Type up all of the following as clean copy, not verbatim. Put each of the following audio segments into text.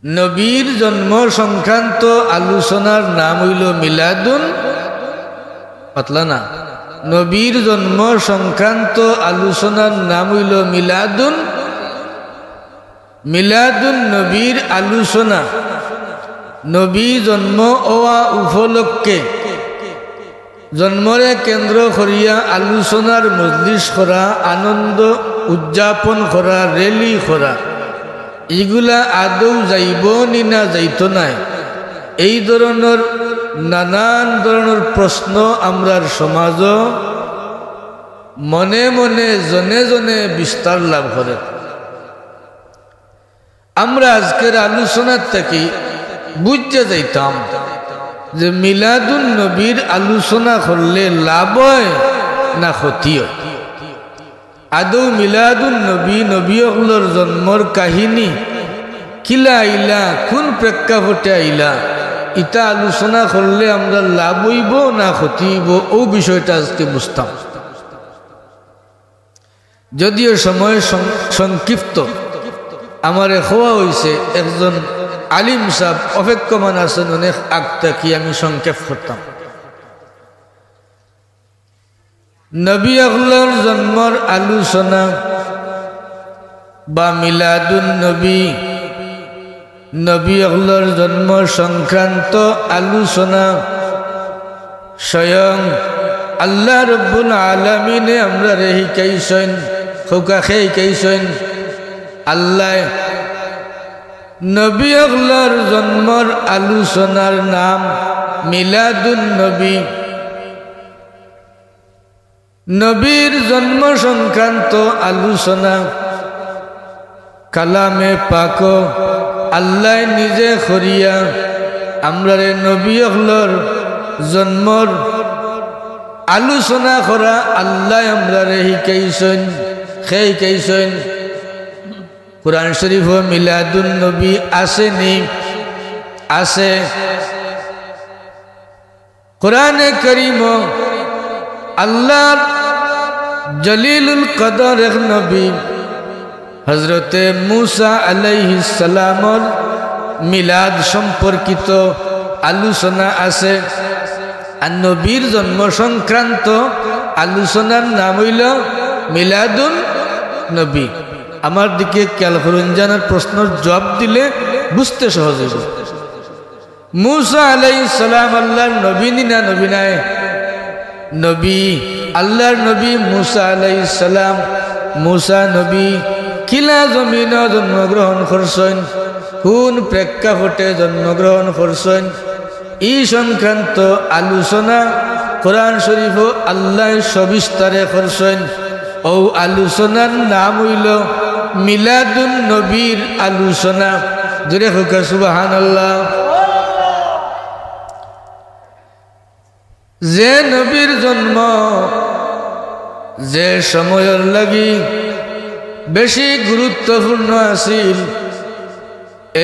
নবীর জন্ম সংক্রান্ত আলোচনার নাম হইল মিলাদুন পাতলা না নবীর জন্ম সংক্রান্ত আলোচনার নাম হইল মিলাদুন মিলাদুন নবীর আলোচনা নবী জন্ম হওয়া উপলক্ষে জন্মরে কেন্দ্র করিয়া আলোচনার মজলিস করা আনন্দ উদযাপন করা রেলি করা এগুলা আদৌ যাইব নি না যাইত নাই এই ধরনের নানান ধরনের প্রশ্ন আমরার সমাজ মনে মনে জনে জনে বিস্তার লাভ করে। আমরা আজকের আলোচনার থেকে বুঝতে যাইতাম যে মিলাদুন নবীর আলোচনা করলে লাভ হয় না ক্ষতি হয়। আদৌ মিলাদুন নবী নবীর জন্মর কাহিনী কিলা আইলা কোন প্রেক্ষাপটে আইলা ইটা আলোচনা করলে আমরা লাভ হইব না ক্ষতি হইব ও বিষয়টা আজকে বুঝতাম। যদিও সময় সংক্ষিপ্ত আমার হওয়া হয়েছে একজন আলিম সাহেব অপেক্ষমান আছেন অনেক আগ থাকি আমি সংক্ষেপ করতাম। নবী আকবর জন্মর আলোচনা বা মিলাদুন নবী নবী আকবর জন্ম সংক্রান্ত আলোচনা স্বয়ং আল্লাহ রব্বুল আলামিনে আমরা শিকাইছেন খোকাখে শিকাইছেন। আল্লাহ নবী আকবর জন্মর আলোচনার নাম মিলাদুন নবী। নবীর জন্ম সংক্রান্ত আলোচনা কালামে পাক আল্লাহ নিজে করিয়া আমরা নবী আকবর জন্মর আলোচনা করা আল্লাহ আমরা শিকাইছেন শিকাইছেন। কুরআন শরীফ মিলাদুন নবী আছে নি আছে। কুরআনে কারীম আল্লাহর জলিলুল কদর এক নবী হযরতে মূসা আলাইহিস সালামর মিলাদ সম্পর্কিত আলোচনা আছে। আর নবীর জন্ম সংক্রান্ত আলোচনার নাম হইল মিলাদুন নবী। আমার দিকে খেয়াল করুন, জানার প্রশ্নের জবাব দিলে বুঝতে সহজ হইব। মূসা আলাইহিস সালাম আল্লাহর নবী না নবী নাই? নবী, আল্লাহর নবী মূসা আলাইহিস সালাম। মূসা নবী কিলা জমিন জন্মগ্রহণ করছেন, কোন প্রেক্ষাপটে জন্মগ্রহণ করছেন এই সংক্রান্ত আলোচনা কোরআন শরীফ আল্লাহ সবিস্তারে করছেন। ও আলোচনার নাম হইল মিলাদুন নবীর আলোচনা। জোরে হোক সুবহানাল্লাহ। যে নবীর জন্ম যে সময়ের লাগি বেশি গুরুত্বপূর্ণ আছিল,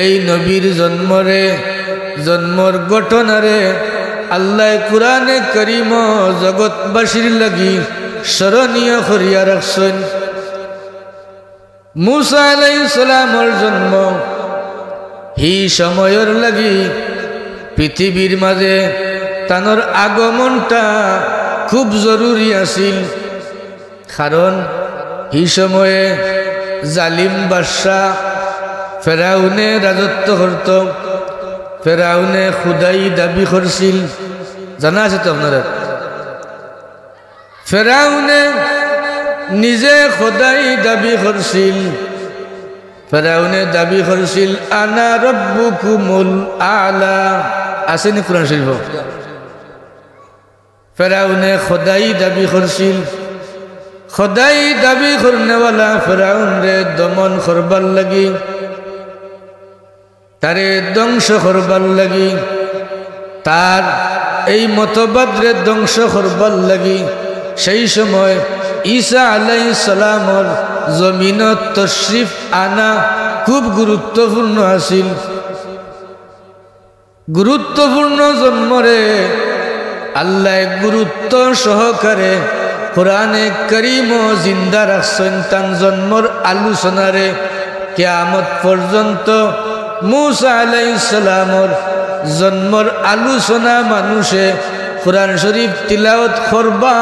এই নবীর জন্মর ঘটনারে আল্লাহ কুরআনে কারীম জগৎবাসীর লাগি স্মরণীয় করিয়া রাখছেন। মূসা আলাইহিস সালামর জন্ম এই সময়ের লাগি পৃথিবীর মাঝে তানোর আগমনটা খুব জরুরি আছিল। কারণ এই সময়ে জালিম বাদশা ফেরাউনে রাজত্ব করত। ফেরাউনে খুদাই দাবি করছিল, জানা আছে তো আপনারা? ফেরাউনে নিজে খোদাই দাবি করছিল। ফেরাউনে দাবি করছিল আনা রব্বুকুমুল আলা। আসেনি কুরআন শরীফ? ফেরাউনে খোদাই দাবি করছিল। খোদাই দাবি করনেওয়ালা ফেরাউন রে দমন করবার লাগি, তারে ধ্বংস করবার লাগি, তার এই মতবাদরে ধ্বংস করবার লাগি সেই সময় ঈসা আলাইহিস সালামর জমিনত তশরিফ আনা খুব গুরুত্বপূর্ণ আছিল। গুরুত্বপূর্ণ জন্মরে আল্লাহ গুরুত্ব সহকারে কুরআনে কারীম জিন্দা রাখছেন। তান জন্মর আলোচনারে কিয়ামত পর্যন্ত মুসা আলাইহিস সালামর জন্মর আলোচনা মানুষে কুরআন শরীফ তিলাওয়াত করবা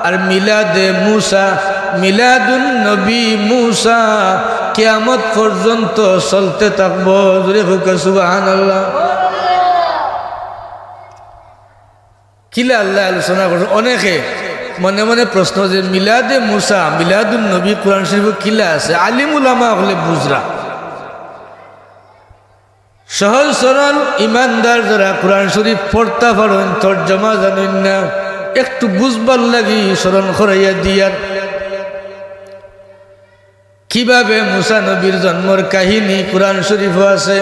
আর মিলাদে মুসা মিলাদুন নবী মুসা কিয়ামত পর্যন্ত চলতে থাকবো। জোরে হোক সুবহানাল্লাহ। কিলা আল্লাহ আলোচনা করছে অনেকে মনে মনে প্রশ্ন যে মিলাদে মুসা মিলাদুন নবী কুরআন শরীফ কিলা আছে আলিম উলামা হলে বুঝরা সহজ সরল ইমানদার যারা কুরআন শরীফ পড়তা পারেন তর্জমা জানেন না একটু বুঝবার লাগি স্মরণ করাইয়া দিয়ার কিভাবে মুসা নবীর জন্মর কাহিনী কুরআন শরীফ আছে।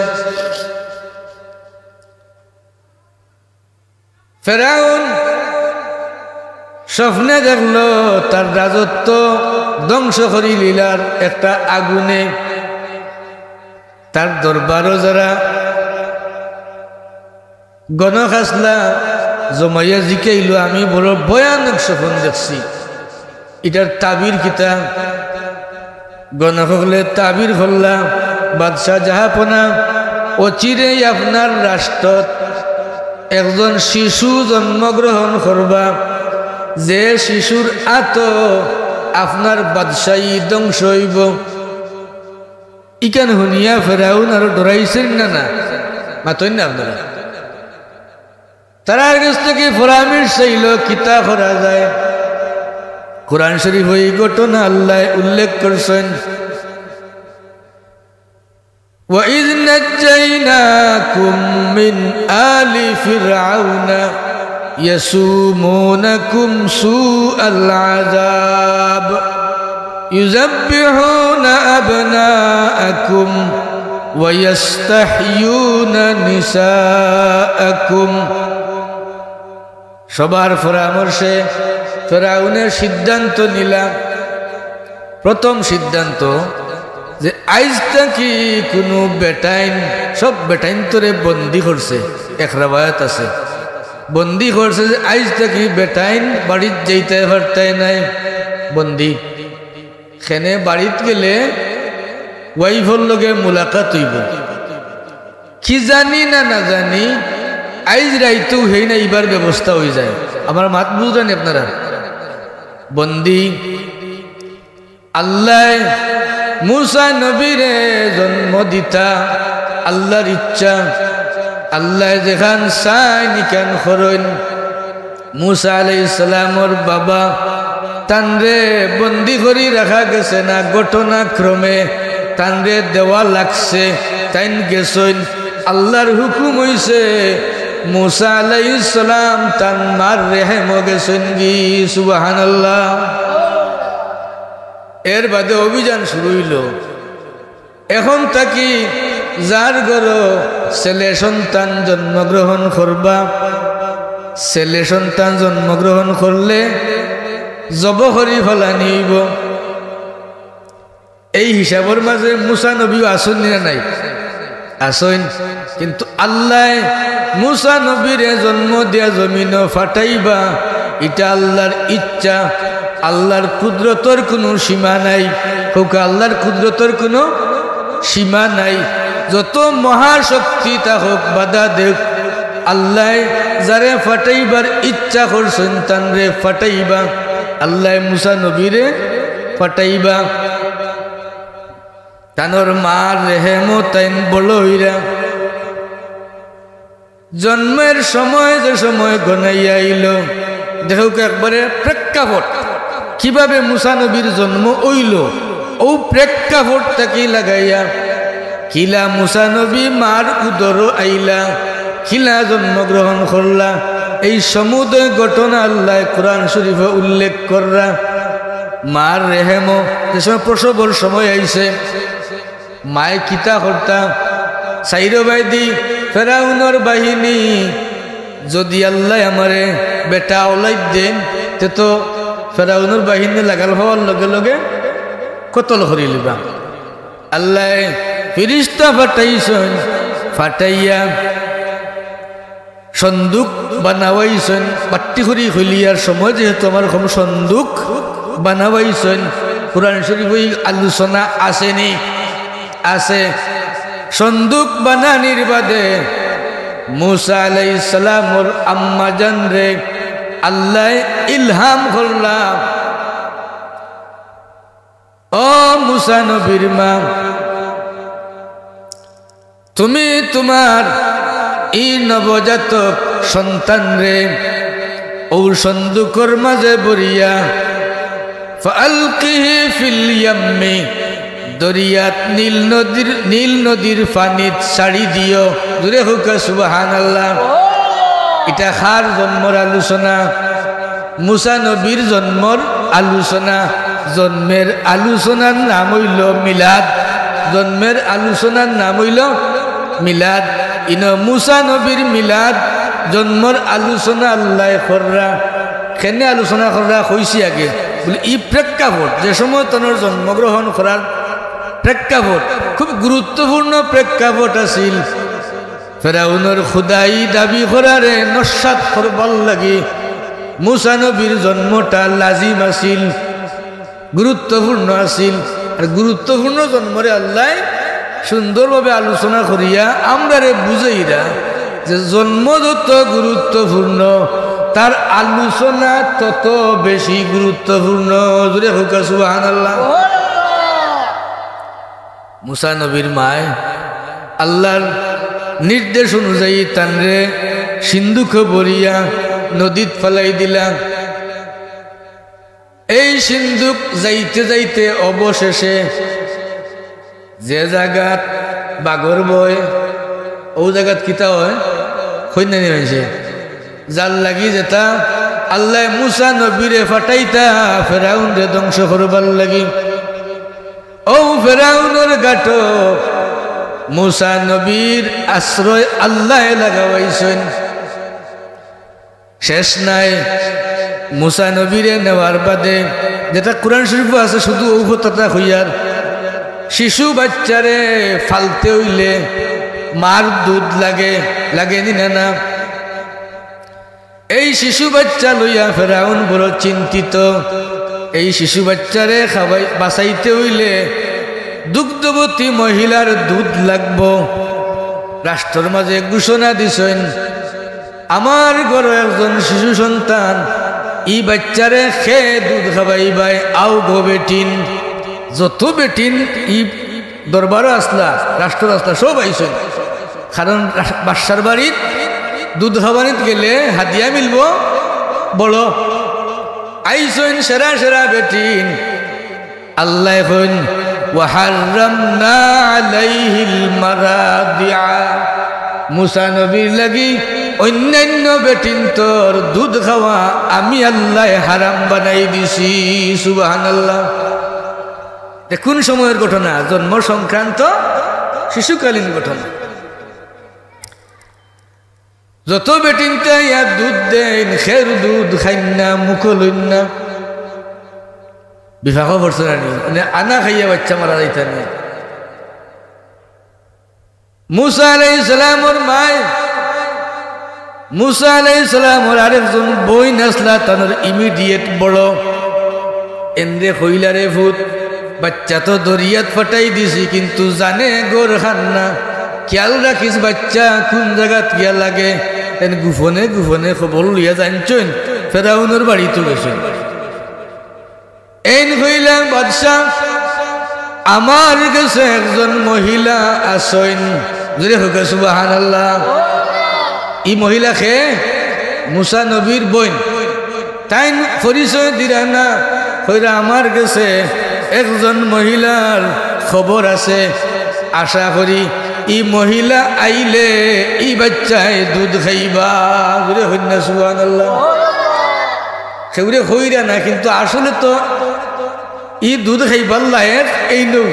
ফেরাউন স্বপ্নে দেখলো তার রাজত্ব ধ্বংস করি লীলার একটা আগুনে তার দরবারও যারা গণখাসলা জমাইয়া জিকাইল আমি বড় ভয়ানক স্বপ্ন দেখছি এটার তাবির কিতা গণকলে তাবির করলা বাদশাহ জাহাপনা অচিরেই আপনার রাষ্ট্রত একজন শিশু জন্মগ্রহণ করবা যে শিশুর আত আপনার বাদশাহী ধ্বংস হইব। ইকান শুনিয়া ফেরাউন আর ডরাইছেন না না মাতইন না আপনারা তার কাছ থেকে পরামর্শ চাইল কিতা করা যায়। কুরআন শরীফ এই ঘটনা আল্লাহ উল্লেখ করছেন وَإِذْ نَجَّيْنَاكُمْ مِنْ آلِ فِرْعَوْنَ يَسُومُونَكُمْ سُوءَ الْعَذَابِ يُذَبِّحُونَ أَبْنَاءَكُمْ وَيَسْتَحْيُونَ نِسَاءَكُمْ। সবার পরামর্শে ফেরাউনের সিদ্ধান্ত নিলাম। প্রথম সিদ্ধান্ত যে আইজ কি কোনো বেটাইন সব বেটাইন তোরে বন্দি করছে এক রাবায়াত আছে বন্দি করছে যে আইজ কি বেটাইন বাড়িত যাইতে পারতাই নাই বন্দি খেনে বাড়িত গেলে ওয়াইফর লগে মুলাকাত হইব কি জানি না না জানি আইজ রাইতো হেই না এইবার ব্যবস্থা হয়ে যায়। আমার মাত বুঝলেন আপনারা বন্দি আল্লাহ মুসা নবীরে জন্ম দিতা আল্লাহর ইচ্ছা আল্লাহ যেখান চাই নিকান করেন। মুসা আলাইহিস সালামর বাবা তানরে বন্দি করি রাখা গেছে না ঘটনাক্রমে তানরে দেওয়া লাগছে তাইন গেছেন আল্লাহর হুকুম হইছে মুসা আলাইহিস সালাম তান মার রেহেম গেছেন গি সুবহানাল্লাহ। এর বাদে অভিযান শুরু হইল। এখন তাকি যার ঘর ছেলে সন্তান জন্মগ্রহণ করবা ছেলে সন্তান জন্মগ্রহণ করলে জব করি ফলানি হইব। এই হিসাবের মাঝে মুসা নবীও আসন না নাই আসন কিন্তু আল্লাহ মুসা নবীরে জন্ম দিয়া জমিন ফাটাইবা এটা আল্লাহর ইচ্ছা আল্লাহর কুদরতর কোনো সীমা নাই হোক আল্লাহর কুদরতর কোনো সীমা নাই যত মহাশক্তি তা হোক বাধা দেখ আল্লাহ যারে ফাটাইবার ইচ্ছা করছেন তানরে ফাটাইবা আল্লাহ মুসা নবীরে ফাটাইবা তানোর মার রেহেম তাইন বড় হইরা জন্মের সময় যে সময় গনাইয়া আইল দেখো একবারে প্রেক্ষাপট কিভাবে মুসা নবীর জন্ম হইল ও প্রেক্ষাপট তাকে লাগাইয়া কিলা মুসা নবী মার উদর আইলা কিলা জন্মগ্রহণ করলা এই সমুদয় ঘটনা আল্লাহ কোরআন শরীফে উল্লেখ কররা। মার রেহেম যে সময় প্রসবর সময় আইছে মায় কিতা করতা সাইরো বাইদি ফেরাউনের বাহিনী যদি আল্লাহ আমারে বেটা ওলাই দেন তে তো ফেরাউনের বাহিনী লাগাল হওয়ার লগে লগে কতল করি লিবা আল্লাহ ফিরিস্তা ফাটাইছেন ফাটাইয়া সন্দুক বানাওয়াইছেন বাট্টি করি হইলিয়ার সময় যেহেতু আমার কম সন্দুক বানাওয়াইছেন কোরআন শরীফ আলোচনা আসেনি আছে সন্দুক বানানির বাদে মুসা আলাইহিস সালামর আম্মা জান রে আল্লাহ ইলহাম করলাম, ও মুসা নবীর মা, তুমি তোমার এই নবজাতক সন্তান রে ও সন্দুকর মাঝে বরিয়া ফালকিহি ফিল ইয়াম্মি, দরিয়াত নীল নদীর পানিত ছাড়ি দিও। জোরে হোক সুবহানাল্লাহ। এটা কার জন্মর আলোচনা? মুসা নবীর জন্মর আলোচনা। জন্মের আলোচনার নাম হইল মিলাদ। জন্মের আলোচনার নাম হইল মিলাদ। ইন মুসা নবীর মিলাদ জন্মর আলোচনা আল্লাহ কররা। কেনে আলোচনা কররা হয়েছি আগে বলে ই প্রেক্ষাপট, যে সময় তনর জন্মগ্রহণ করার প্রেক্ষাপট খুব গুরুত্বপূর্ণ প্রেক্ষাপট আছিল। ফেরাউনের খুদাই দাবি করারে নস্যাৎ করবার লাগি মুসা নবীর জন্মটা লাজিম আছিল, গুরুত্বপূর্ণ আছিল। আর গুরুত্বপূর্ণ জন্মরে আল্লাহ সুন্দরভাবে আলোচনা করিয়া আমরারে বুঝাইরা যে জন্ম যত গুরুত্বপূর্ণ তার আলোচনা তত বেশি গুরুত্বপূর্ণ। জোরে হোক সুবহানাল্লাহ। মুসা নবীর মায় আল্লাহর নির্দেশ অনুযায়ী তানরে সিন্ধুক বরিয়া নদীত ফেলাই দিলা। এই সিন্ধুক যাইতে যাইতে অবশেষে যে জায়গাত বাগর বয় ও জায়গাত কিতা হয় কইনা নিয়েছে যার লাগি যেটা আল্লাহ মুসা নবীরে ফাটাইতা ফেরাউন রে ধ্বংস করবার লাগি। ও ফেরাউনের গাটো মুসা নবীর আশ্রয় আল্লাহ লাগাইছেন। শেষ নাই, মুসা নবীরে নেওয়ার বাদে যেটা কোরআন শরীফ আছে শুধু ঔভততা হইয়ার শিশু বাচ্চারে ফালতে হইলে মার দুধ লাগে, লাগেনি না? এই শিশু বাচ্চা লইয়া ফেরাউন বড় চিন্তিত। এই শিশু বাচ্চারে খাওয়াই বাঁচাইতে হইলে দুগ্ধবতী মহিলার দুধ লাগবো। রাষ্ট্রের মাঝে ঘোষণা দিছেন, আমার ঘরে একজন শিশু সন্তান, ই বাচ্চারে খেয়ে দুধ খাওয়াইবাই আও গো বেটিন। যত বেটিন ই দরবারও আসলা, রাষ্ট্র আসলা, সব আইসেন। কারণ বাদশার বাড়িত দুধ খাওয়ানিত গেলে হাদিয়া মিলব বড়। আইসেন সেরা সেরা বেটিন। আল্লাহ কইন ওয়াহাররামনা আলাইহিল মারাদিআ, মুসা নবীর লাগি অন্যান্য বেটিন তোর দুধ খাওয়া আমি আল্লাহ হারাম বানাই দিছি। সুবহানাল্লাহ। কোন সময়ের ঘটনা? জন্ম সংক্রান্ত শিশুকালীন ঘটনা। যত বেটিনটা ইয়া দুধ দেন খের দুধ খাইন না, মুখ লইন না। বিবাহ করছে না, আনা খাইয়া বাচ্চা মারা যাইতা না। মুসা আলাইহিস সালামর মায়, মুসা আলাইহিস সালামর আরেকজন বইন আসলা, তার ইমিডিয়েট বড়। এন্দ্রে হইলারে ভূত, বাচ্চা তো দরিয়াত ফাটাই দিছি কিন্তু জানে গোর খান না। খেয়াল রাখিস বাচ্চা কোন জায়গাত গিয়া লাগে। এন গুফনে গুফনে খবর লইয়া জানছেন ফেরাউনের বাড়িতে গেছেন। এন হইলাম বাদশাহ, আমার কাছে একজন মহিলা আসেন। জোরে হোক সুবহানাল্লাহ। ই মহিলা খে মুসা নবীর বোন। তাই পরিচয় দিরা না, কইরা আমার কাছে একজন মহিলার খবর আছে, আশা করি ই মহিলা আইলে ই বাচ্চায় দুধ খাইবা। জোরে হইন না সুবহানাল্লাহ। সেগুলো হইরা না, কিন্তু আসলে তো ই দুধ খাইবার লায়েক এই নৌ।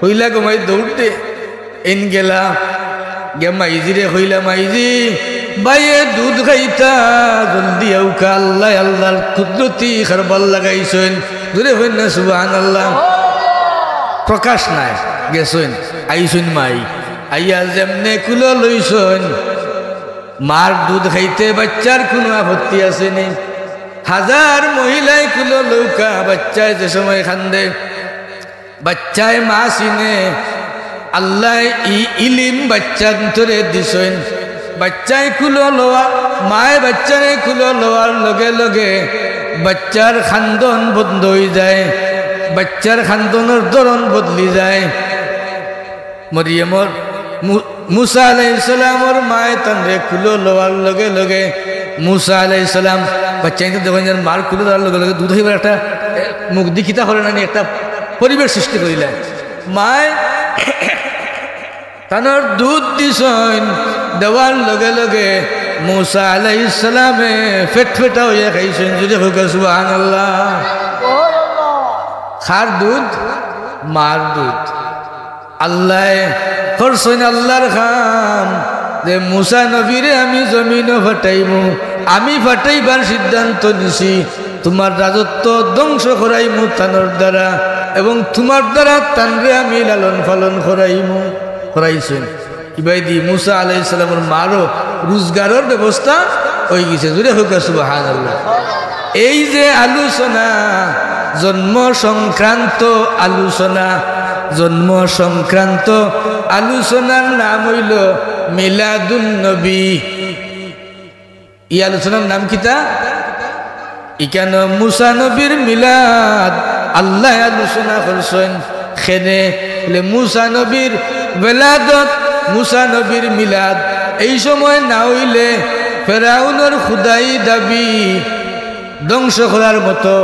হইলা গমাই দৌড়তে এন গেলা গে মাইজিরে হইলা, মাইজি বাইয়ে দুধ খাইতা জলদি আউকা, আল্লাহ আল্লাহর কুদরতি খারবার লাগাইছেন। দূরে হইন না সুবহানাল্লাহ। প্রকাশ নাই, গেছেন আইছেন মাই, আইয়া যেমনে কুলো লইছেন। মার দুধ খাইতে বাচ্চার কোনো আপত্তি আছে নেই। হাজার মহিলাই কুলো লৌকা, বাচ্চায় যে সময় খান্দে, বাচ্চায় মা চিনে, আল্লাহ ইলিম বাচ্চার ভিতরে দিছেন বাচ্চায় কুলো লওয়া মায়ে বাচ্চারে কুলো লওয়ার লগে লগে বাচ্চার খান্দন বন্ধ হয়ে যায় বাচ্চার খান্দনের ধরন বদলি যায় মরিয়মর মুসা আলাইহিস সালামর মায়ে তানরে কুলো লওয়ার লগে লগে মুসা আলাইহিস সালাম বাচ্চাকে দেখেন যেন মার কুলো দেওয়ার লগে লগে দুধ হইবার একটা মুখ দিকিতা করে না একটা পরিবেশ সৃষ্টি করিলেন মায় তানোর দুধ দিছেন দেওয়ার লগে লগে মুসা আলাইহিস সালামে ফেটফেটা হইয়া খাইছেন যদি হোক সুবহানাল্লাহ খার দুধ মার দুধ আল্লাহ করছেন আল্লাহর খাম যে মুসা নবীরে আমি জমিনও ফাটাইমু আমি ফাটাইবার সিদ্ধান্ত নিছি তোমার রাজত্ব ধ্বংস করাইমু তানোর দ্বারা এবং তোমার দ্বারা তানরে আমি লালন পালন করাইছেন ইবাইদি মুসা আলাইহিস সালামের মারও রোজগারের ব্যবস্থা হয়ে গেছে জুড়ে হোক সুবহানাল্লাহ এই যে আলোচনা জন্ম সংক্রান্ত আলোচনার নাম হইল মিলাদুন নবী এই আলোচনার নাম কিতা ইকান মুসা নবীর মিলাদ আল্লাহ আলোচনা করছেন খেনে মুসা নবীর বেলাদত মুসা নবীর মিলাদ এই সময় না হইলে ফেরাউনের খুদাই দাবি ধ্বংস করার মতো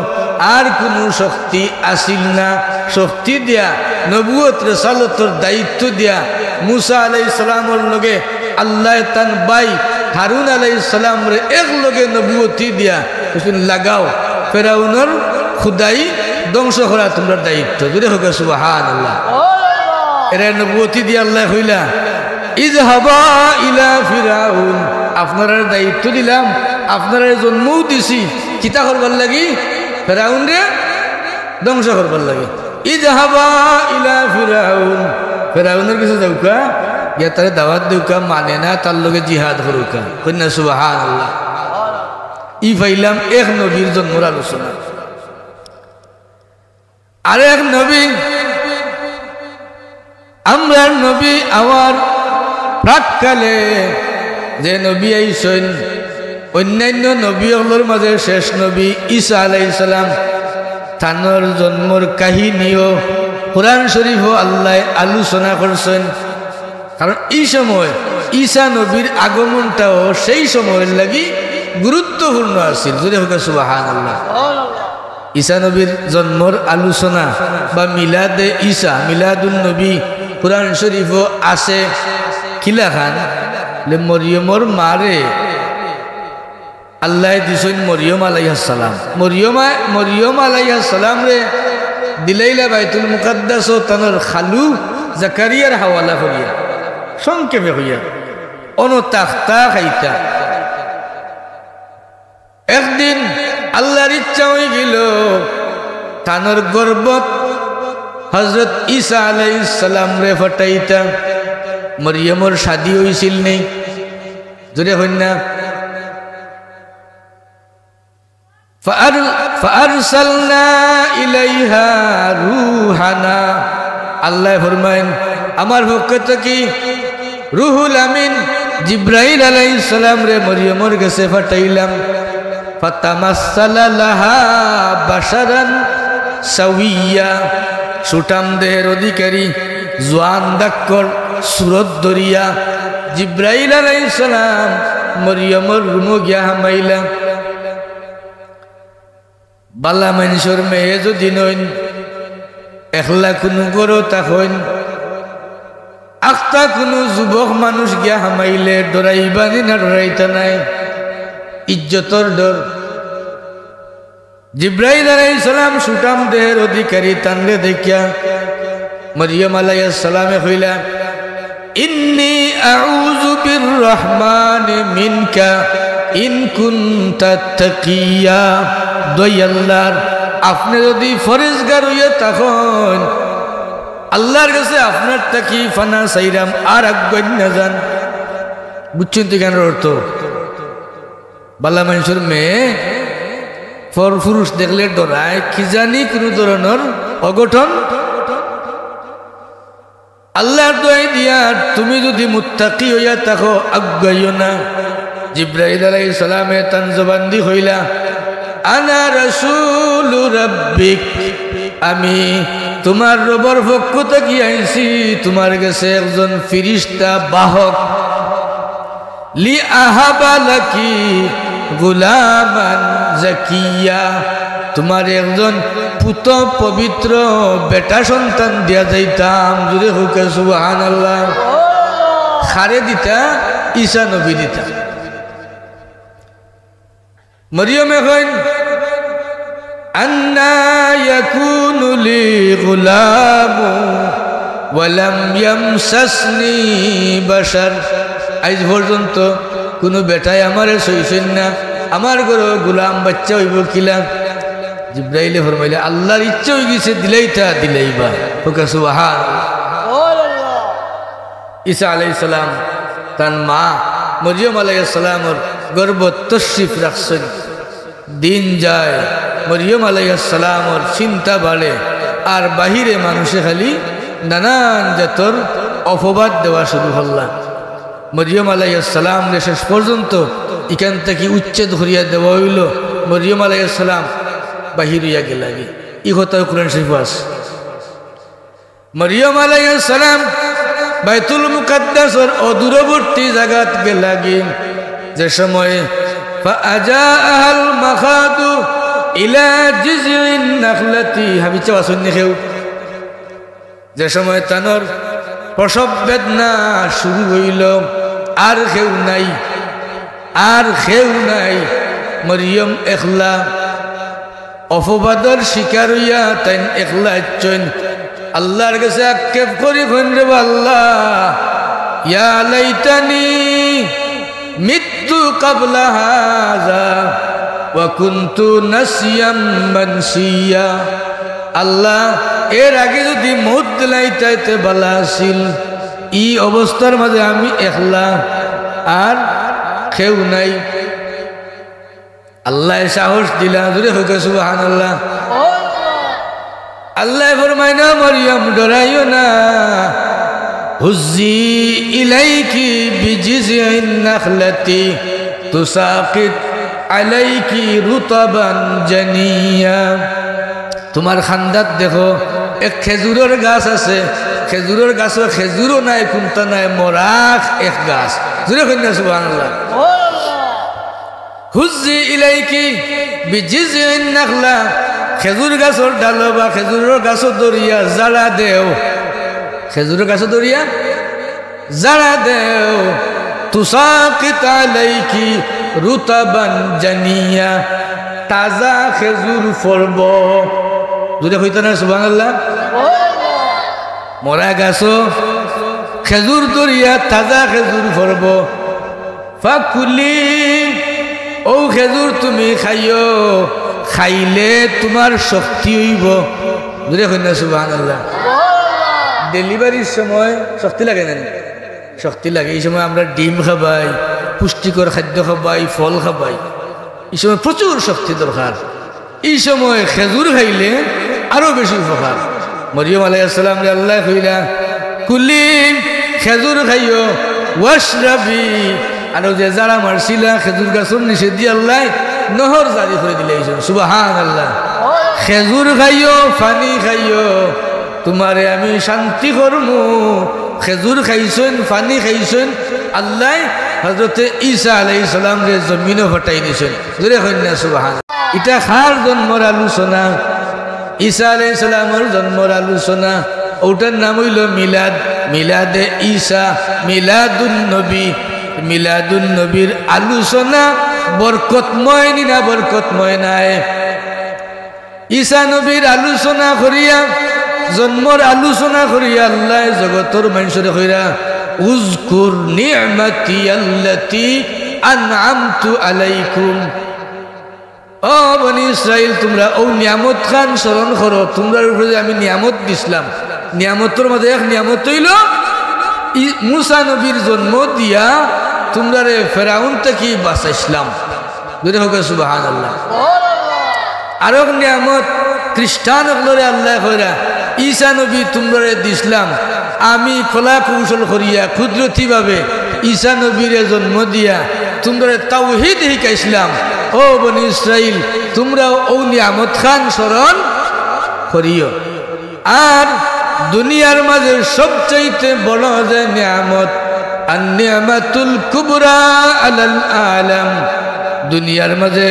আর কোনো শক্তি আসিল না শক্তি দিয়া নবুয়ত রিসালাতের দায়িত্ব দিয়া মুসা আলাইহিস সালামের লগে আল্লাহ তান ভাই হারুন আলাইহিস সালামরে এক লগে নবুয়তি দিয়া লাগাও ফেরাউনের খুদাই ধ্বংস করা তোমরা দায়িত্ব যদি হোক সুবহানাল্লাহ এরা নবুয়তি দিয়া আল্লাহ হইলা ইযহাবা ইলা ফিরাউন আপনারা দায়িত্ব দিলাম আপনারা জন্মও দিছি কিতা করবার লাগি ফেরাউন রে ধ্বংস করবার লাগে ইযহাবা ইলা ফিরাউন ফেরাউনের কাছে যাওকা গিয়া তারে দাওয়াত দেউকা মানে না তার লগে জিহাদ করুকা কন্যা সুবহানাল্লাহ ই পাইলাম এক নবীর জন্মের আলোচনা আর এক নবী আমরা নবী আমার প্রাককালে যে নবী আইছেন অন্যান্য নবীগুলোর মাঝে শেষ নবী ঈসা আলাইহিস সালাম তানোর জন্মর কাহিনীও কোরআন শরীফও আল্লাহ আলোচনা করছেন কারণ এই সময় ঈসা নবীর আগমনটাও সেই সময়ের লাগি গুরুত্বপূর্ণ আছিল যদি হোক সুবহানাল্লাহ ঈসা নবীর জন্মর আলোচনা বা মিলাদে ঈসা মিলাদুন নবী কোরআন শরীফও আছে কিলা খান মরিয়মর মারে আল্লাহ দিছেন মরিয়ম আলাইহিস সালাম মরিয়ম আলাইহিস সালাম রে দিলাইলা বাইতুল মুকাদ্দাস ও তানোর খালু জাকারিয়ার হাওয়ালা করিয়া সংক্ষেপে হইয়া অনতাখতা খাইতা একদিন আল্লাহর ইচ্ছা হয়ে গেল তানোর গর্ভত হযরত ঈসা আলাইহিস সালাম রে ফাটাইতা মরিয়মর শাদী হইছিল নেই জোরে হইন না فأرسلنا إليها روحنا আল্লাহ ফরমায়েন আমার পক্ষ থেকে রুহুল আমিন জিব্রাইল আলাইহিস সালাম রে মরিয়মের কাছে পাঠাইলাম ফাতামাসসালা লাহা বাশারান সাওয়িয়া সুঠাম দেহের অধিকারী জওয়ান দাক্কর সুরত দরিয়া জিব্রাইল আলাইহিস সালাম মরিয়মের রুমে গিয়া হামাইলা বালা মানুষের মেয়ে যদি নইন একলা কোনো গরো তখন আখতা কোনো যুবক মানুষ গিয়া হামাইলে ডরাইবানি না ডরাইতা নাই ইজ্জতর ডর জিব্রাইল আলাইহিস সালাম সুঠাম দেহের অধিকারী তানলে দেখিয়া মরিয়ম আলাইহিস সালামে কইলা ইন্নী আউযু বির রহমানি মিনকা ইন কুনতা তাকিয়া দয়াল্লাহর আপনি যদি ফরেজগার হইয়া তখন আল্লাহর কাছে আপনার তাকি ফানা সাইরাম আর আজ্ঞা না যান বুঝছেন তো কেন অর্থ বালা মানুষের মেয়ে পর পুরুষ দেখলে ডরায় কি জানি কোনো ধরনের অঘটন আল্লাহর দোয়াই দিয়া তুমি যদি মুত্তাকি হইয়া থাকো আগাইও না। জিব্রাইল আলাইহিস সালামে তান জবানদি হইলা আনা রাসূল রাব্বিক, আমি তোমার রবের পক্ষ থেকে আইছি, তোমার কাছে একজন ফেরেশতা বাহক। লি আহাবা লাকি গুলামান জাকিয়া, তোমার একজন পুত পবিত্র বেটা সন্তান দিয়া যাইতাম। যদি হোক সুবহানাল্লাহ। খারে দিতা ঈসা নবী দিতা। মরিয়ম এখন আন্না ইয়াকুনু লি গুলামু ওয়ালাম ইয়ামসাসনি বাশার, আজ পর্যন্ত কোনো বেটাই আমারে সইছেন না, আমার ঘরে গোলাম বাচ্চা হইব কিলা? জিব্রাইলে ফরমাইলে আল্লাহর ইচ্ছা হয়ে গেছে, দিলেইতা দিলেইবা। হোক সুবহানাল্লাহ। ঈসা আলাইহিস সালাম তার মা মরিয়ম আলাইহিস সালামের গর্ভ তশরিফ রাখছেন। দিন যায়, মরিয়ম আলাইহিস সালামের চিন্তা বাড়ে, আর বাহিরে মানুষে খালি নানান জাতর অপবাদ দেওয়া শুরু হল্লা। মরিয়ম আলাইহিস সালাম শেষ পর্যন্ত এখান থেকে উচ্ছেদ করিয়া দেওয়া হইল। মরিয়ম আলাইহিস সালাম বাহির হইয়া গেলাগে। ই কথা কুরআন শরীফ আছে। মরিয়ম আলাইহিস সালাম বাইতুল মুকাদ্দাসের অদূরবর্তী জায়গাত গেলাগে। যে সময় ফাআজাআল মাখাদু ইলা জিজইন নাখলাতি, হাবিচা আসন্নি খেউ। যে সময় তানর প্রসব বেদনা শুরু হইল, আর খেউ নাই, আর খেউ নাই। মরিয়ম একলা অপবাদর শিকার হইয়া তাই একলা ইচ্ছেন। আল্লাহর কাছে আক্ষেপ করি রে আল্লাহ, ইয়া লাইতানি মিত্তু কাবলা হাযা ওয়া কুনতু নাসিয়াম মানসিয়া। আল্লাহ, এর আগে যদি মউত দিলাইতে ভালো আছিল। ই অবস্থার মাঝে আমি একলা, আর কেউ নাই। আল্লাহ সাহস দিলা, জোরে হোক সুবহানাল্লাহ। আল্লাহ ফরমায় না মরিয়ম ডরাইও না, হুজ্জি ইলাইকি বিজিজিন নাখলাতি তুসাকিত আলাইকি রুতাবান জানিয়া। তোমার খান্দাত দেখো এক খেজুরের গাছ আছে, খেজুরের গাছও খেজুরও নাই, কুমতা নাই, মরাক এক গাছ। জোরে কন্যা সুবহানাল্লাহ। হুজ্জি ইলাইকি বিজিজিন নাখলা, খেজুর গাছর ডাল বা খেজুরের গাছও দরিয়া জাড়া দেও, খেজুরের গাছও দরিয়া জাড়া দেও। তুসাকিত আলাইকি রুতাবান জানিয়া, তাজা খেজুর ফলব। যদি হইতো না সুবহানাল্লাহ। মরা গাছও খেজুর দরিয়া তাজা খেজুর ফলব। ফাকুলি, ও খেজুর তুমি খাইও, খাইলে তোমার শক্তি হইব। যদি হই না সুবহানাল্লাহ। ডেলিভারির সময় শক্তি লাগে না? শক্তি লাগে। এই সময় আমরা ডিম খাবাই, পুষ্টিকর খাদ্য খাবাই, ফল খাবাই। এই সময় প্রচুর শক্তি দরকার। এই সময় খেজুর খাইলে আরো বেশি উপকার। মরিয়ম আলাইহিস সালাম রে আল্লাহ কইলা কুলি, খেজুর খাইও, ওয়াশরাবি, আর যে যারা মারছিলা খেজুর গাছের নিচে দিয়ে আল্লাহ নহর জারি করে দিলে। সুবহানাল্লাহ। খেজুর খাইও, পানি খাইও, তোমারে আমি শান্তি করমু। খেজুর খাইছেন, পানি খাইছেন, আল্লাহ হযরতে ঈসা আলাইহিস সালাম রে জমিনে ফাটাই দিয়েছেন। জোরে কইনা সুবহানাল্লাহ। এটা খার জন্মর আলোচনা, ঈসা আলাইহিস সালামের জন্মর আলোচনা। ওটার নাম হইল মিলাদ, মিলাদে ঈসা, মিলাদুন নবী। মিলাদুন নবীর আলোচনা বরকতময় নি না বরকতময় নাই? ঈসা নবীর আলোচনা করিয়া, জন্মর আলোচনা করিয়া আল্লাহ জগতর মানুষরে কইরা উযকুর নি'মাতি আল্লাতী আন'আমতু আলাইকুম। ও বনি ইসরাইল, তোমরা ও নিয়ামত খান স্মরণ করো, তোমরা উপরে আমি নিয়ামত দিছিলাম। নিয়ামতের মধ্যে এক নিয়ামত হইল মুসা নবীর জন্ম দিয়া তোমরা রে ফেরাউন থেকে বাঁচাইছিলাম। জোরে হোক সুবহানাল্লাহ। আর এক নিয়ামত খ্রিস্টান হলরে আল্লাহ কইরা ঈসা নবী তোমরা দিছিলাম আমি কলা কৌশল করিয়া কুদরতিভাবে ঈসা নবীরে জন্ম দিয়া তোমরা তাওহীদ শিখাইছিলাম ও বনি ইসরাইল তোমরা ও নিয়ামত খান স্মরণ করিও আর দুনিয়ার মাঝে সবচাইতে বড় যে নিয়ামত আর নিয়ামাতুল কুবরা আলাল আলাম দুনিয়ার মাঝে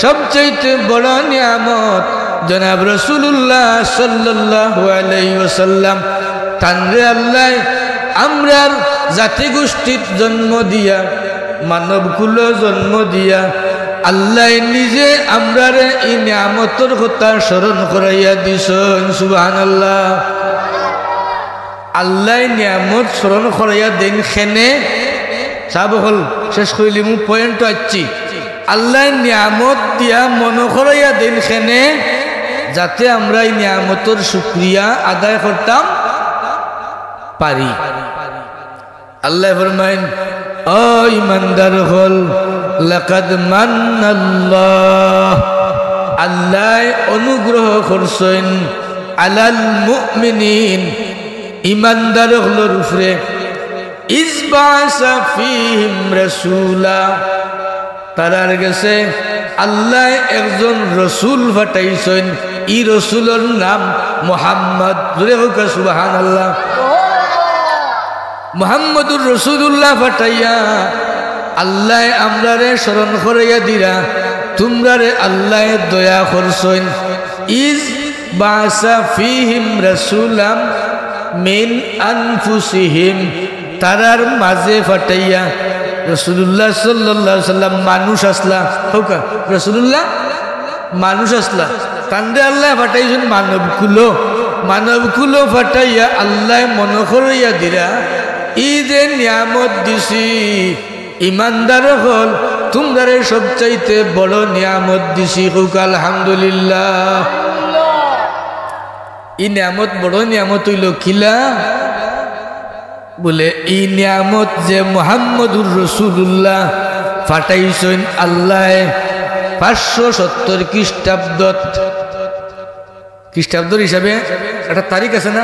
সবচাইতে বড় নিয়ামত জনাব রাসূলুল্লাহ সাল্লাল্লাহু আলাইহি ওয়াসাল্লাম তানরে আল্লাহ আমরার জাতি গোষ্ঠীর জন্ম দিয়া মানবকুল জন্ম দিয়া আল্লাহ নিজে আমরারে এই নিয়ামতের কথা স্মরণ করাইয়া দিছেন সুবহানাল্লাহ আল্লাহ নিয়ামত স্মরণ করাইয়া দেন খেনে সব হল শেষ কইলি মু পয়েন্ট আছি আল্লাহ নিয়ামত দিয়া মন করাইয়া দেন খেনে যাতে আমরা এই নিয়ামতের শুকরিয়া আদায় করতাম পারি আল্লাহ ফরমায়েন ও ইমানদার হল লাকাদ মান্নাল্লাহ আল্লাহ অনুগ্রহ করছেন আলাল মুমিনিন ইমানদার হলর উপরে ইসবাসা ফীহিম রাসূলা তারার কাছে আল্লাহ একজন রসুল পাঠাইছেন এই রসুলের নাম মুহাম্মদ জোরে হোক সুবহানাল্লাহ মুহাম্মদুর রাসূলুল্লাহ পাঠাইয়া আল্লাহ আমরারে স্মরণ করাইয়া দিরা তোমরারে আল্লাহ দয়া করছেন ইজ বাসা ফীহিম রাসূলাম মিন আনফুসিহিম তারার মাঝে পাঠাইয়া রাসূলুল্লাহ সাল্লাল্লাহু আলাইহি সাল্লাম মানুষ আসলা হোক রাসূলুল্লাহ মানুষ আসলা তান্ডে আল্লাহ পাঠাইছেন মানবকুলো পাঠাইয়া আল্লাহ মন করাইয়া দিরা ই যে নিয়ামত দিছি ইমানদার হল তোমরারে সবচাইতে বড় নিয়ামত দিছি হোক আলহামদুলিল্লাহ ই নিয়ামত বড় নিয়ামত হইল কিলা বলে এই নিয়ামত যে মুহাম্মদুর রাসূলুল্লাহ পাঠাইছেন আল্লাহ 570 খ্রিস্টাব্দর হিসাবে একটা তারিখ আছে না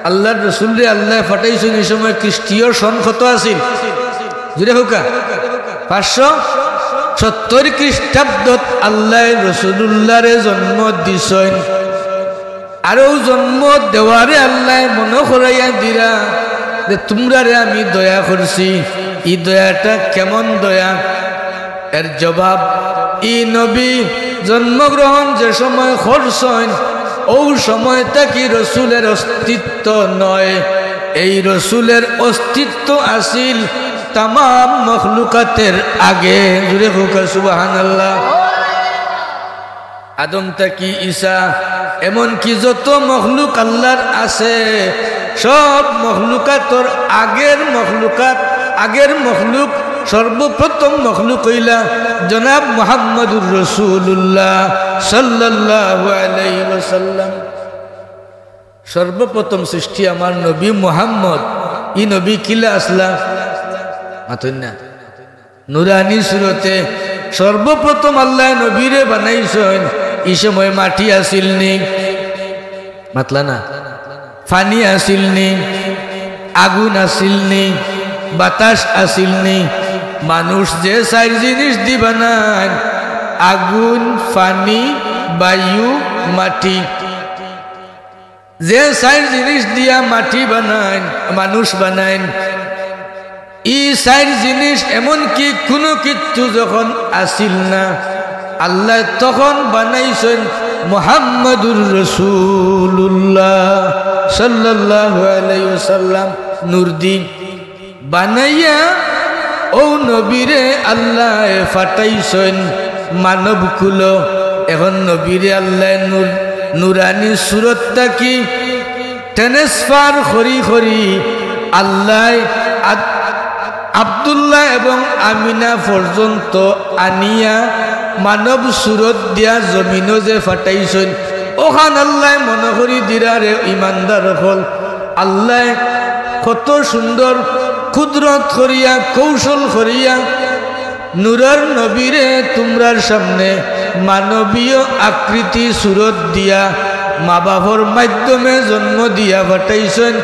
আল্লাহর রাসূলরে আল্লাহ পাঠাইছেন এই সময় খ্রিস্টীয় সন কত আছিল জুড়ে হোকা 570 খ্রিস্টাব্দত আল্লাহ রাসূলুল্লাহরে জন্ম দিছেন আর ও জন্ম দেওয়ারে আল্লাহ মন করাইয়া দিরা যে তোমরারে আমি দয়া করছি এই দয়াটা কেমন দয়া এর জবাব ই নবী জন্মগ্রহণ যে সময় করছেন ও সময়টা কি রসুলের অস্তিত্ব নয় এই রসুলের অস্তিত্ব আসিল তাম মখলুকাতের আগে জুড়ে হোক সুবহানাল্লাহ আদম তাকি ঈসা এমনকি যত মখলুক আল্লাহর আছে সব মখলুকাতর আগের মখলুক সর্বপ্রথম মখলুক হইলা জনাব মুহাম্মদুর রাসূলুল্লাহ সাল্লাল্লাহু আলাইহি ওয়াসাল্লাম সর্বপ্রথম সৃষ্টি আমার নবী মুহাম্মদ ই নবী কিলা আসলা মাতন্না নুরানি সুরতে সর্বপ্রথম আল্লাহ নবীরে বানাইছেন এই সময় মাটি আসিল নি মাতলা না পানি আসিল নি আগুন আসিল নি বাতাস আসিল নি মানুষ যে চার জিনিস দি বানায় আগুন পানি বায়ু মাটি যে চার জিনিস দিয়া মাটি বানায় মানুষ বানায় এই চার জিনিস এমনকি কোনো কিছু যখন আসিল না আল্লাহ তখন বানাইছেন মুহাম্মদুর রাসূলুল্লাহ সাল্লাল্লাহু আলাইহি ওয়াসাল্লাম নূর দি বানাইয়া ও নবীরে আল্লাহ ফাটাইছেন মানব কুলো এখন নবীরে আল্লাহ নুরানি সুরতটা কি ট্রান্সফার করি আল্লাহ আব্দুল্লাহ এবং আমিনা পর্যন্ত আনিয়া মানব সুরত দিয়া জমিনও যে ফাটাইছেন ওখান আল্লাহ মনে করি দিরারে ইমানদার হল আল্লাহ কত সুন্দর কুদরত করিয়া কৌশল করিয়া নূরের নবীরে তোমরার সামনে মানবীয় আকৃতি সুরত দিয়া মা বাবার মাধ্যমে জন্ম দিয়া পাঠাইছেন।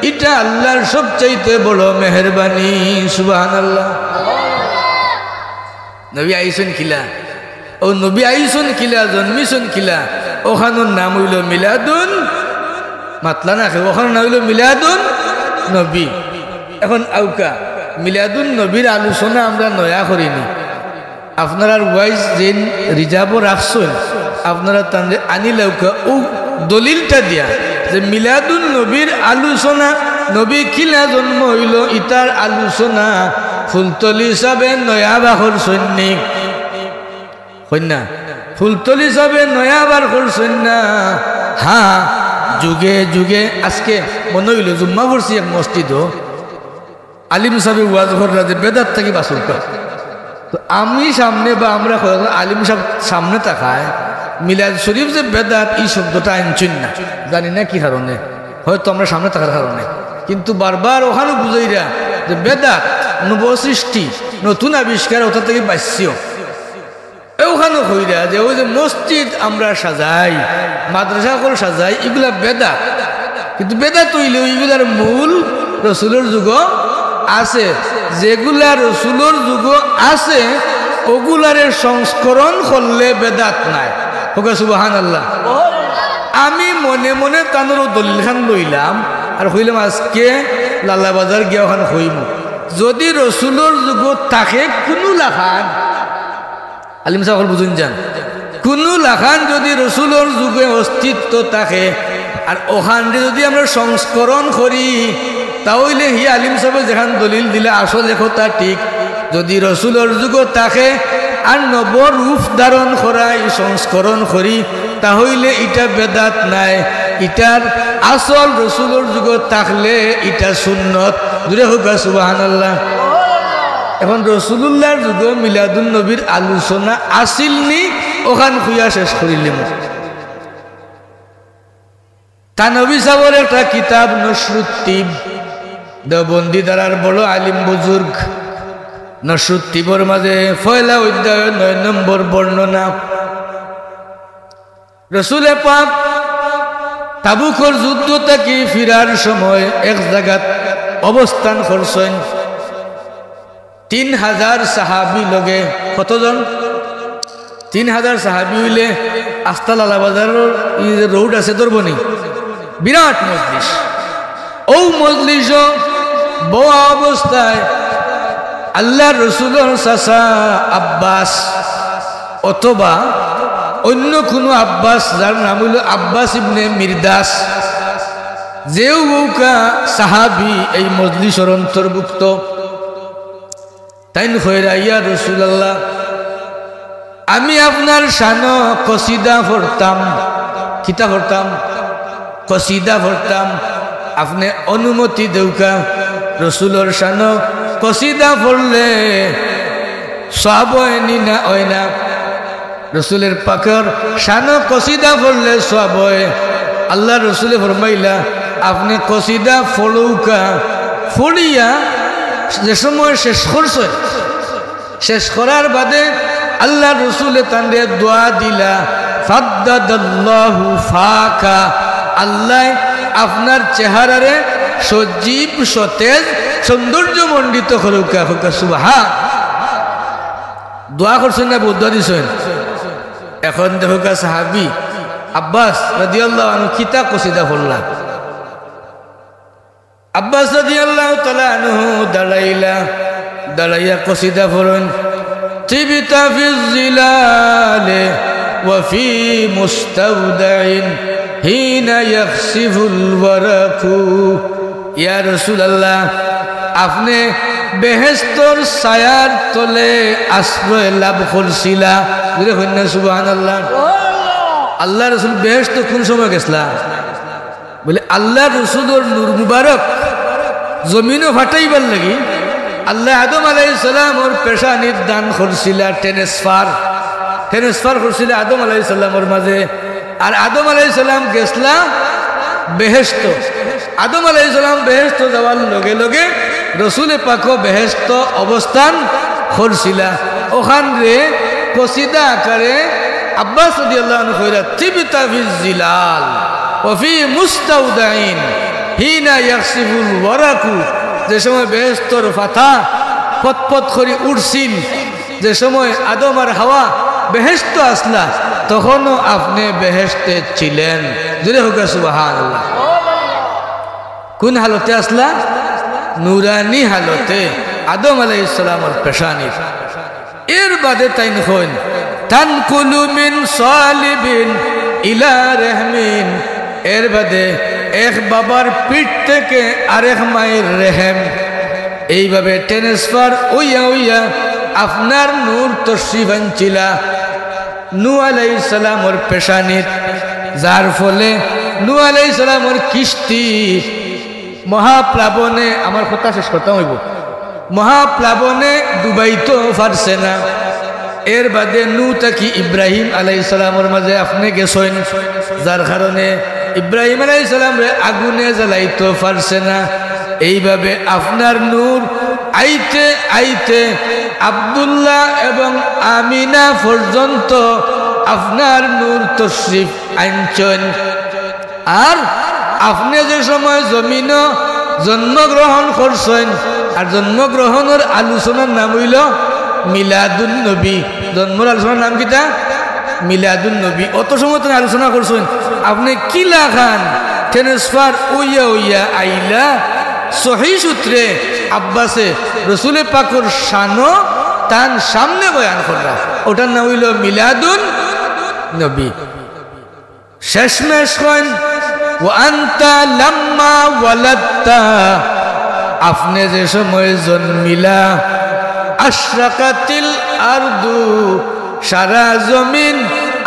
এটা আল্লাহর সবচাইতে বড় মেহেরবানি। সুবহানাল্লাহ। নবী আইছেন কিলা, ও নবী আইছেন কিলা, জন্মিছেন কিলা, ওখানোর নাম হইল মিলাদুন, মাতলা না ওখানোর নাম হইল মিলাদুন নবী। এখন আউকা মিলাদুন নবীর আলোচনা আমরা নয়া করিনি, আপনারা ওয়াইজ যেন রিজার্ভও রাখছেন আপনারা তাদের আনিলাউকা ও দলিলটা দিয়া যে মিলাদুন নবীর আলোচনা, নবী কিলা জন্ম হইল ইতার আলোচনা ফুলতলি হিসাবে নয়া বাহর সৈনিক কন্যা, ফুলতলি হিসাবে নয়া বার করছেন না। হ্যাঁ, যুগে যুগে আজকে মনে হইল জুম্মা পড়ছি এক মসজিদ, আলিম সাহেব ওয়াজ কররা যে বেদাত থেকে বাসুর কর। তো আমি সামনে বা আমরা আলিম সাহেব সামনে তাকায় মিলাদ শরীফ যে বেদাত এই শব্দটা আনছেন না, জানি না কি কারণে, হয়তো আমরা সামনে থাকার কারণে, কিন্তু বারবার ওখানে বুঝাইরা যে বেদাত নব সৃষ্টি, নতুন আবিষ্কার, ওটা থেকে বাঁচিও। ওখানে হইরা যে ওই যে মসজিদ আমরা সাজাই, মাদ্রাসা করে সাজাই, এগুলা বেদাত। কিন্তু বেদাত হইলে ওইগুলার মূল রসুলের যুগ আছে, যেগুলা রসুলের যুগ আছে ওগুলারে সংস্করণ করলে বেদাত নাই। হোক সুবহানাল্লাহ। আমি মনে মনে তানোর দলিল খান লইলাম আর হইলাম আজকে লালা বাজার গিয়া ওখানে হইম, যদি রসুলের যুগ থাকে কোনো লাখান, আলিম সাহেব বুঝুন যান, কোনো লাখান যদি রসুলের যুগে অস্তিত্ব থাকে আর ওখান যদি আমরা সংস্করণ করি, তাহলে হি আলিম সাহেব যেখান দলিল দিলে আসলে কথা ঠিক। যদি রসুলের যুগ থাকে আর নব রূপ ধারণ করাই সংস্করণ করি, তাহলে এটা বেদাত নাই, ইটার আসল রসুলের যুগ থাকলে এটা সুন্নত। দূরে হোক সুবহানাল্লাহ। এখন রসুলুল্লাহর যুগ মিলাদুন নবীর আলোচনা আসিল নি, ওখান খুঁয়া শেষ করিলাম। তা নবী সাহেবের একটা কিতাব নসরুত্তিব, দেওবন্দি দ্বারার বড় আলিম বুজুর্গ, নসরুত্তিবর মাঝে ফয়লা অধ্যায় 9 নম্বর বর্ণনা। রসুলে পাক তাবুকর যুদ্ধ থেকে ফিরার সময় এক জায়গাত অবস্থান করছেন, 3000 সাহাবি লগে। কতজন? 3000 সাহাবি হইলে আস্তা লালা বাজারের রোড আছে দরবনি, বিরাট মজলিস। ও মজলিস বড় অবস্থায় আল্লাহ রসুলের চাচা আব্বাস অথবা অন্য কোনো আব্বাস, যার নাম হইল আব্বাস ইবনে মিরদাস, যেও বউকা সাহাবি এই মজলিসের অন্তর্ভুক্ত। তাইন হইরা ইয়া রাসূলুল্লাহ, আমি আপনার শানো কসিদা পড়তাম। কিতা পড়তাম? কসিদা পড়তাম, আপনি অনুমতি দেউকা। রসুলের শানো কসিদা পড়লে সব হয়নি না হয় না? রসুলের পাকের শানো কসিদা পড়লে সব হয়। আল্লাহ রসুলে ফরমাইলা, আপনি কসিদা ফলৌকা, ফড়িয়া যে সময় শেষ করছে, শেষ করার বাদে আল্লাহ রসুলে তান্ডে দোয়া দিলা, ফাদ্দাদাল্লাহু ফাকা, আল্লাহ আপনার চেহারারে সজীব সতেজ সৌন্দর্য মণ্ডিত করুকা। হোক সুবহান। দোয়া করছেন না বুদ্ধ দিছেন। এখন দেখুকা সাহাবি আব্বাস রাদিয়াল্লাহু আনহু কিতা কসিদা পড়লা। আব্বাস রাদিয়াল্লাহু তাআলা আনহু দাঁড়াইয়া কসিদা পড়েন, তিবিতা ফিজ জিলালে ওয়া ফি মুস্তাওদাইন হিনা ইয়াখসিফুল ওয়ারাকু। ইয়া রাসূলুল্লাহ, আপনি বেহেশতর ছায়ার তলে আশ্রয় লাভ করছিলা। বলে হইনা সুবহানাল্লাহ। আল্লাহ রসুল বেহেশত কোন সময় গেছলা? বলে আল্লাহ রসুলের নূর মুবারক জমিনও ফাটাইবার লাগি আল্লাহ আদম আলাইহিস সালামের পেশা নির্দান করছিলা, ট্রান্সফার করছিলা আদম আলাইহিস সালামের মাঝে। আর আদম আলাইহিস সালাম গেছলা বেহেশত। আদম আলাইহিস সালাম বেহেশত যাওয়ার লগে লগে রসুলে পাকও বেহেশত অবস্থান করছিলা। ওখান রে কসিদা আকারে আব্বাস রাদিয়াল্লাহু আনহু কইরা তিবতা ফিজ জিলাল ওয়া ফি মুস্তাউদাইন হিনা ইয়াকসিবুল ওয়ারাকু, যে সময় বেহেশতর ফাতা পতপত করে উড়ছিল, যে সময় আদম আর হাওয়া বেহেশত আসলা, তখনও আপনি বেহেশতে ছিলেন। জোরে হোক সুবহানাল্লাহ। কোন হালতে আসলা? নুরানি হালতে, আদম আলাইহিস সালামের পেশানির। এর বাদে তাইন হইন তানকুলু মিন সালিবিন ইলা রহমিন, এর বাদে এক বাবার পিঠ থেকে আরেক মায়ের রেহেম, এইভাবে ট্রান্সফার হইয়া হইয়া আপনার নূর তশরিফ আনছিলা নূহ আলাইহিস সালামের পেশানির, যার ফলে নূহ আলাইহিস সালামের কিস্তি মহাপ্লাবনে, আমার কথা শেষ করতে হইব, মহাপ্লাবনে ডুবাইতো পারছে না। এর বাদে নূহ থাকি ইব্রাহিম আলাইহিস সালামের মাঝে আপনি গেছেন, যার কারণে ইব্রাহিম আলাইহিস সালামরে আগুনে জ্বালাইতো পারছে না। এইভাবে আপনার নূর আইতে আইতে আব্দুল্লাহ এবং আমিনা পর্যন্ত আপনার নূর তশরিফ আনছেন। আর আপনি যে সময় জমিন জন্মগ্রহণ করছেন, আর জন্মগ্রহণের আলোচনার নাম হইল মিলাদুন নবী। জন্মের আলোচনার নাম কিটা? মিলাদুন নবী। অত সময় তো আলোচনা করছেন, আপনি কিলা খান ট্রান্সফার উইয়া উইয়া আইলা সহি সূত্রে আব্বাসে রসুলে পাকুর শানো তান সামনে বয়ান করলা, ওটার নাম হইল মিলাদুন নবী। শেষমেশ কইন ওয়ান্তা লাম্মা ওয়ালাদতা, আপনি যে সময় জন্মিলা আশরাকাতিল আরদু, সারা জমিন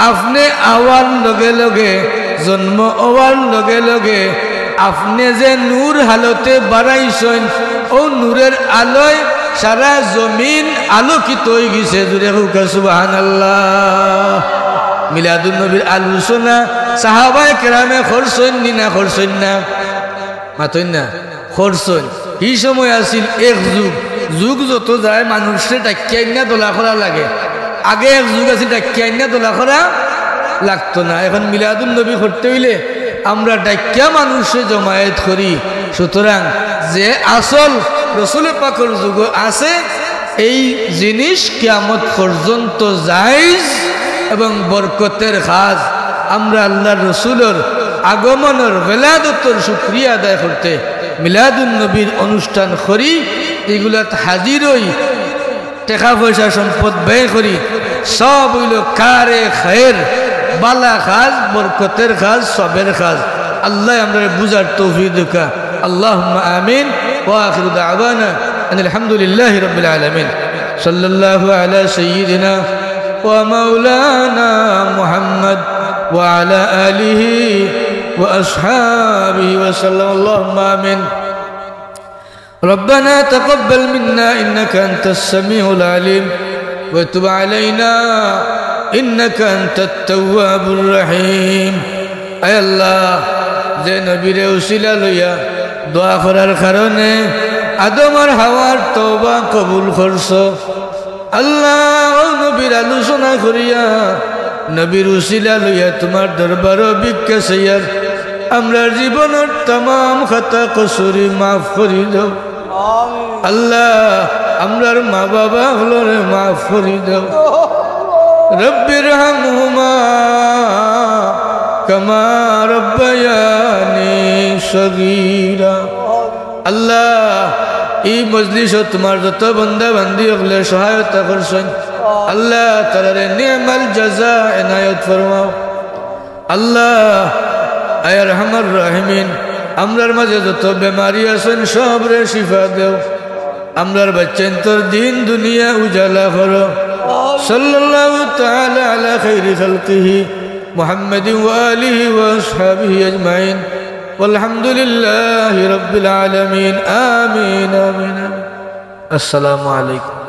আপনি আওয়ার লগে লগে, জন্ম হওয়ার লগে লগে আপনি যে নূর হালতে বাড়াইছেন, ও নূরের আলোয় সারা জমিন আলোকিত হয়ে গেছে। জুড়ে হুকা সুবহানাল্লাহ। মিলাদুন নবীর আলোচনা সাহাবায়ে কেরামে করছেন না করছেন না? মাতইন না, করছেন। এই সময় আসিল এক যুগ, যুগ যত যায় মানুষের ডাকিয়াইনা দোলা করা লাগে। আগে এক যুগ আছে ডাকিয়াইনা দোলা করা লাগতো না। এখন মিলাদুন নবী করতে হইলে আমরা ডাকিয়া মানুষে জমায়েত করি। সুতরাং যে আসল রসুল পাকের যুগ আছে, এই জিনিস কিয়ামত পর্যন্ত জায়েজ এবং বরকতের কাজ। আমরা আল্লাহর রসুলের আগমনের বেলাদতর শুকরিয়া আদায় করতে মিলাদুন নবীর অনুষ্ঠান করি, এগুলাত হাজির হই, টাকা পয়সা সম্পদ ব্যয় করি, সব হইল কারে খায়ের, বালা কাজ, বরকতের কাজ, সবের কাজ। আল্লাহ আমরা বুঝার তৌফিক দেখা। আল্লাহুম্মা আমিন। ওয়া আখিরু দাওয়ানা আনিল হামদুলিল্লাহি রাব্বিল আলামিন। সাল্লাল্লাহু আলা সাইয়্যিদিনা ওয়া মাওলানা মুহাম্মদ ওয়া আলা আলিহি ওয়া আসহাবিহি ওয়া সাল্লাম। আল্লাহুম্মা আমিন। ربنا تقبل منا إنك أنت السميع العليم وتب علينا إنك أنت التواب الرحيم. أي الله যে নবীর উসিলা লইয়া দোয়া করার কারণে আদম আর হাওয়ার তওবা কবুল করছো আল্লাহ, ও নবীর আলোচনা করিয়া নবীর উসিলা লইয়া তোমার দরবার ভিক্ষা চাইয়ার আমরা জীবনের तमाम খাতা কসুরি মাফ করি দাও আল্লাহ। আমরার মা বাবা হলরে মাফ করি দাও। রব্বির হামহুমা কামা রব্বায়ানি সগীরা। আল্লাহ এই মজলিসে তোমার যত বান্দা বান্দি হলে সহায়তা করছেন আল্লাহ, তারারে নি'মাল জাযা ইনায়াত ফরমাও আল্লাহ। আয় আরহামার রাহিমিন, আমরার মাঝে যত বেমারি আছেন সবরে শিফা দেও। আমরার বাচ্চান তোর দিন দুনিয়া উজালা করো। সাল্লাল্লাহু তাআলা আলা খাইরি খালকিহি মুহাম্মাদিন ওয়া আলিহি ওয়া আসহাবিহি আজমাইন ওয়ালহামদুলিল্লাহি রাব্বিল আলামিন। আমিন আমিন। আসসালামু আলাইকুম।